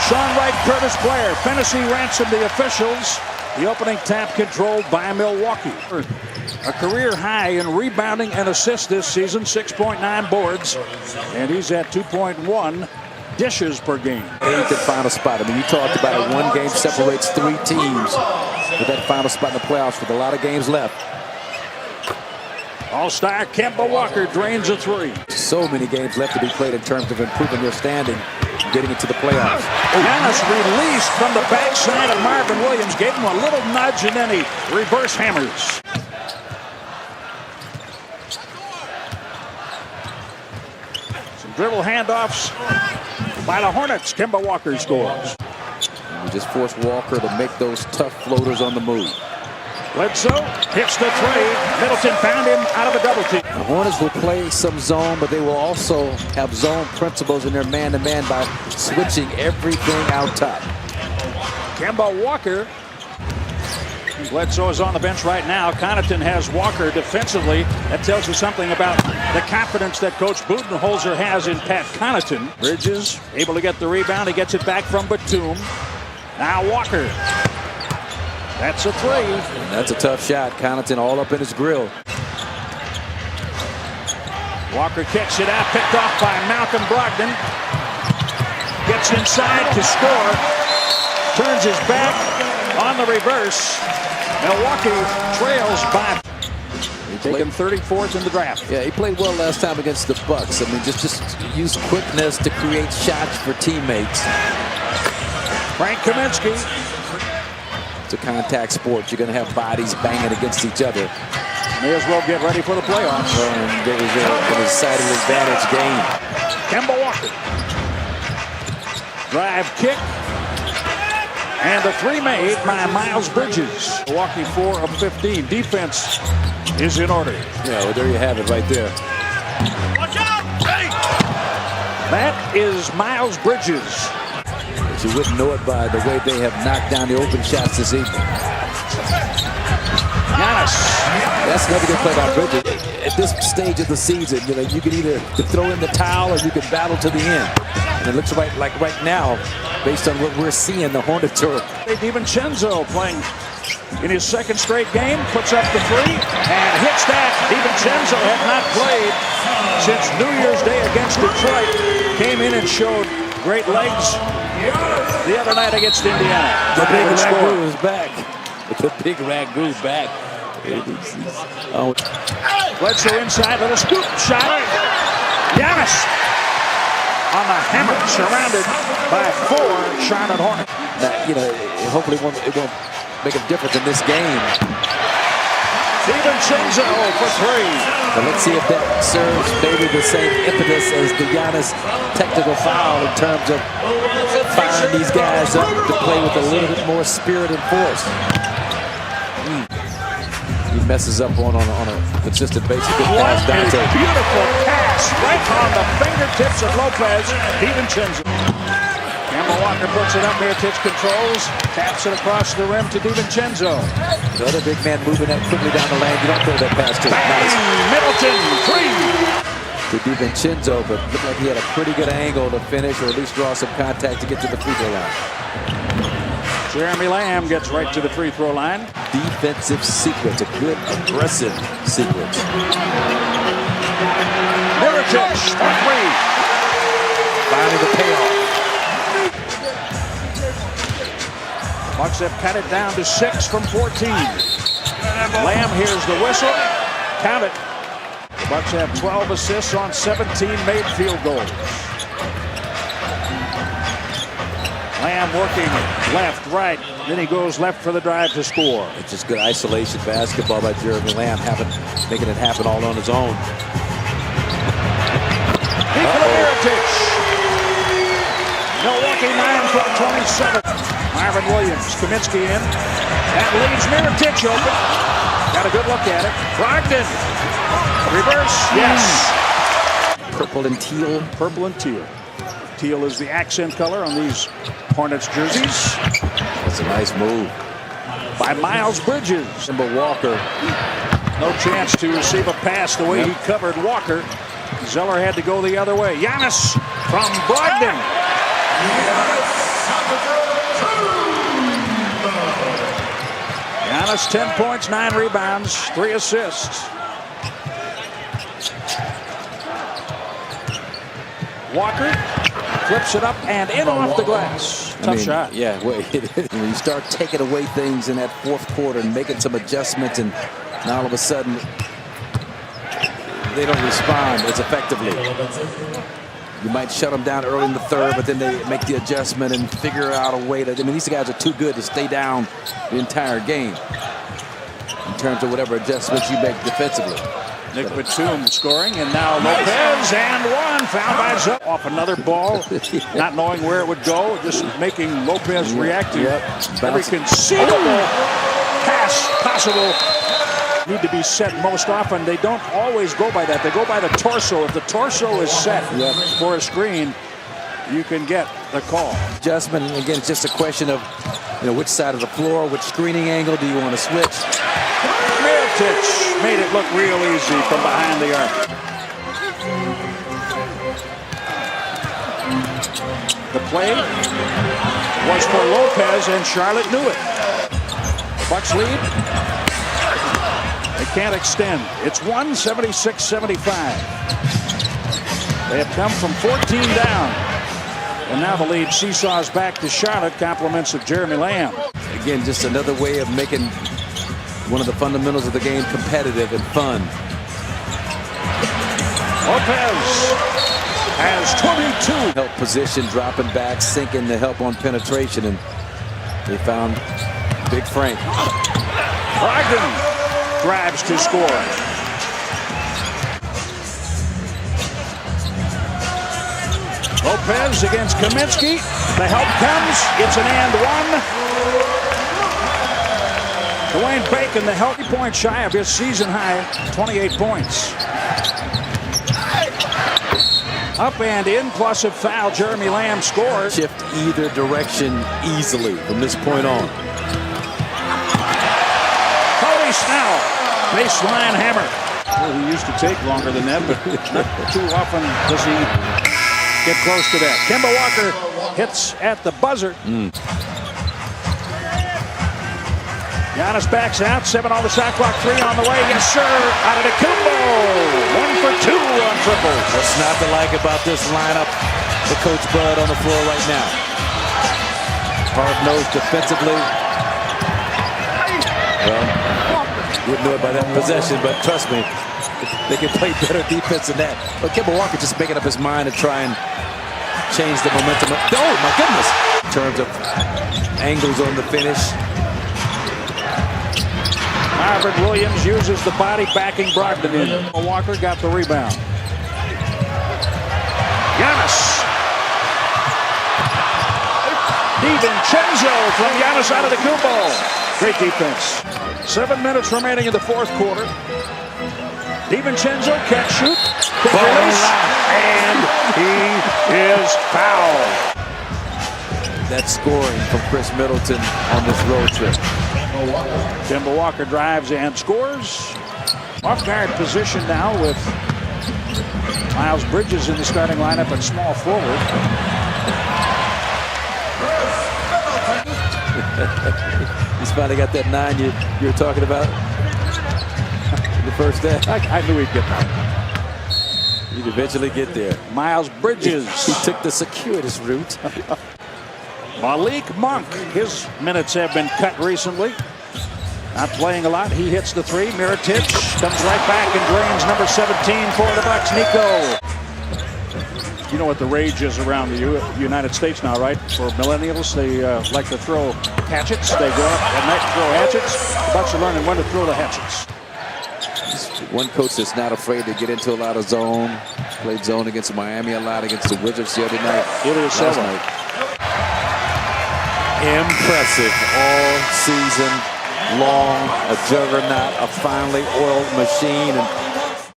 Sean Wright, Curtis Blair. Fantasy ransomed the officials. The opening tap controlled by Milwaukee. A career high in rebounding and assists this season, 6.9 boards. And he's at 2.1 dishes per game. Eighth and final spot. I mean, you talked about it. One game separates three teams with that final spot in the playoffs with a lot of games left. All-star Kemba Walker drains a three. So many games left to be played in terms of improving your standing, getting into the playoffs. Giannis released from the backside of Marvin Williams, gave him a little nudge, and then he reverse hammers. Some dribble handoffs by the Hornets. Kemba Walker scores. And we just forced Walker to make those tough floaters on the move. Bledsoe hits the three. Middleton found him out of a double team. The Hornets will play some zone, but they will also have zone principles in their man-to-man by switching everything out top. Kemba Walker. Bledsoe is on the bench right now. Connaughton has Walker defensively. That tells you something about the confidence that Coach Budenholzer has in Pat Connaughton. Bridges able to get the rebound. He gets it back from Batum. Now Walker. That's a three. And that's a tough shot. Connaughton all up in his grill. Walker kicks it out, picked off by Malcolm Brogdon. Gets inside to score. Turns his back on the reverse. Milwaukee trails by. Taken 34th in the draft. Yeah, he played well last time against the Bucks. I mean, just use quickness to create shots for teammates. Frank Kaminsky. It's a contact sport. You're going to have bodies banging against each other. May as well get ready for the playoffs. And there was a decided advantage game. Kemba Walker. Drive kick. And the three made by Miles Bridges. Milwaukee 4 of 15. Defense is in order. Yeah, well, there you have it right there. Watch out! Hey! That is Miles Bridges. But you wouldn't know it by the way they have knocked down the open shots this evening. Giannis. That's another good play by Bridges. At this stage of the season, you know, you can either throw in the towel or you can battle to the end. And it looks like right now, based on what we're seeing, the Hornets are. DiVincenzo playing in his second straight game, puts up the three and hits that. DiVincenzo had not played since New Year's Day against Detroit. Came in and showed great legs the other night against Indiana. The big ragu is back. The big ragu back. Oh. Bledsoe inside, little scoop shot. Giannis on the hammer, surrounded by 4 Charlotte Hornets. Now, you know, hopefully it won't make a difference in this game. DiVincenzo for 3. But let's see if that serves maybe the same impetus as the Giannis technical foul in terms of firing these guys up to play with a little bit more spirit and force. He messes up on a consistent basis. Good pass, Dante. Beautiful pass right on the fingertips of Lopez. DiVincenzo. Kemba Walker puts it up there. Titch controls. Taps it across the rim to DiVincenzo. The other big man moving that quickly down the lane. You don't throw that pass to him. Nice. Middleton, 3. To DiVincenzo, but looked like he had a pretty good angle to finish or at least draw some contact to get to the free throw line. Jeremy Lamb gets right to the free throw line. Defensive sequence, a good aggressive sequence. Mirotic for 3. Finally the payoff. Bucks have cut it down to 6 from 14. Lamb hears the whistle. Count it. The Bucks have 12 assists on 17 made field goals. Lamb working left, right. Then he goes left for the drive to score. It's just good isolation basketball by Jeremy Lamb, making it happen all on his own. Nikola Mirotic. Milwaukee 9 from 27. Marvin Williams, Kaminsky in. That leaves Mirotic open. Got a good look at it. Brogdon. Reverse. Yes. Purple and teal. Purple and teal. Teal is the accent color on these Hornets jerseys. That's a nice move by Miles Bridges. Kemba Walker. No chance to receive a pass the way he covered Walker. Zeller had to go the other way. Giannis from Brogdon. Giannis, 10 points, 9 rebounds, 3 assists. Walker flips it up and in off the glass. Tough shot. Yeah, when you start taking away things in that fourth quarter and making some adjustments, and now all of a sudden they don't respond as effectively. You might shut them down early in the third, but then they make the adjustment and figure out a way to. I mean, these guys are too good to stay down the entire game in terms of whatever adjustments you make defensively. Nick Batum scoring, and now Lopez and one found by Zupp off another ball, not knowing where it would go, just making Lopez react to every conceivable pass possible. Need to be set most often. They don't always go by that. They go by the torso. If the torso is set for a screen, you can get the call. Adjustment, again, it's just a question of which side of the floor, which screening angle do you want to switch. Middleton made it look real easy from behind the arc. The play was for Lopez, and Charlotte knew it. The Bucks lead. They can't extend. It's 176-75. They have come from 14 down. And now the lead seesaws back to Charlotte, compliments of Jeremy Lamb. Again, just another way of making one of the fundamentals of the game competitive and fun. Lopez has 22. Help position, dropping back, sinking the help on penetration, and they found Big Frank. Brogdon drives to score. Lopez against Kaminsky. The help comes. It's an and one. Dwayne Bacon, the healthy point shy of his season high, 28 points. Up and in, plus a foul. Jeremy Lamb scores. Shift either direction easily from this point on. Cody Snell, baseline hammer. Well, he used to take longer than that, but not too often does he get close to that. Kemba Walker hits at the buzzer. Giannis backs out, 7 on the shot clock, 3 on the way. Yes, sir. Antetokounmpo, 1 for 2 on triples. What's not to like about this lineup for Coach Bud on the floor right now? Hard-nosed defensively. Well, wouldn't know it by that possession, but trust me, they can play better defense than that. But Kemba Walker just making up his mind to try and change the momentum. Oh, my goodness. In terms of angles on the finish. Marvin Williams uses the body, backing Brogdon in. Walker got the rebound. Giannis. DiVincenzo from Giannis Antetokounmpo. Great defense. 7 minutes remaining in the fourth quarter. DiVincenzo can't shoot. Quick release. And he is fouled. That scoring from Chris Middleton on this road trip. Kemba Walker drives and scores. Off guard position now with Miles Bridges in the starting lineup at small forward. He's finally got that 9 you were talking about in the first half. I knew he'd get that. He'd eventually get there. Miles Bridges. He took the circuitous route. Malik Monk, his minutes have been cut recently. Not playing a lot. He hits the 3. Mirotic comes right back and drains number 17 for the Bucks. Nico. You know what the rage is around the United States now, right? For millennials, they like to throw hatchets. They go up at night and throw hatchets. The Bucks are learning when to throw the hatchets. One coach that's not afraid to get into a lot of zone. Played zone against Miami a lot, against the Wizards the other night. Last night. Impressive all season long, a juggernaut, a finely oiled machine, and